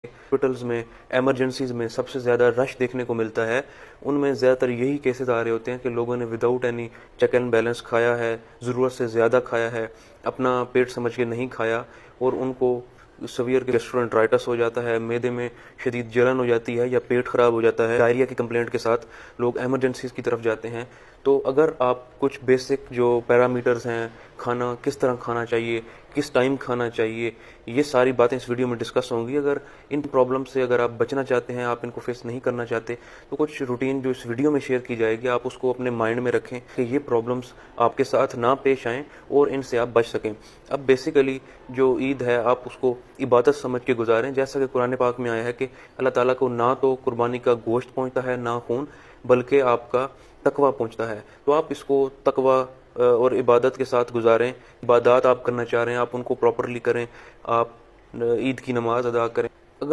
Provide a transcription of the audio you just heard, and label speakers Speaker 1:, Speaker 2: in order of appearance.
Speaker 1: Hospitals میں emergencies میں سب سے زیادہ رش دیکھنے کو ملتا ہے، ان میں زیادہ تر یہی کیسز آ رہے ہوتے ہیں کہ لوگوں نے without any check and balance کھایا ہے، ضرورت سے زیادہ کھایا ہے، اپنا پیٹ سمجھ کے نہیں کھایا، اور ان کو سویئر گیسٹرونٹرائٹس ہو جاتا ہے، معدے میں شدید جلن ہو جاتی ہے یا پیٹ خراب ہو جاتا ہے، ڈائریا کی کمپلینٹ کے ساتھ لوگ ایمرجنسیز کی طرف جاتے ہیں۔ تو اگر آپ کچھ بیسک جو پیرامیٹرز ہیں، کھانا کس طرح کھانا چاہیے، کس ٹائم کھانا چاہیے، یہ ساری باتیں اس ویڈیو میں ڈسکس ہوں گی۔ اگر ان پرابلم سے اگر آپ بچنا چاہتے ہیں، آپ ان کو فیس نہیں کرنا چاہتے، تو کچھ روٹین جو اس ویڈیو میں شیئر کی جائے گی آپ اس کو اپنے مائنڈ میں رکھیں کہ یہ پرابلمس آپ کے ساتھ نہ پیش آئیں اور ان سے آپ بچ سکیں۔ اب بیسیکلی جو عید ہے آپ اس کو عبادت سمجھ کے گزاریں، جیسا کہ قرآن پاک میں آیا ہے کہ اللہ تعالیٰ کو نہ تو قربانی کا گوشت پہنچتا ہے نہ خون، بلکہ آپ کا تقویٰ پہنچتا ہے۔ تو آپ اس کو تقویٰ اور عبادت کے ساتھ گزاریں۔ عبادات آپ کرنا چاہ رہے ہیں آپ ان کو پراپرلی کریں، آپ عید کی نماز ادا کریں۔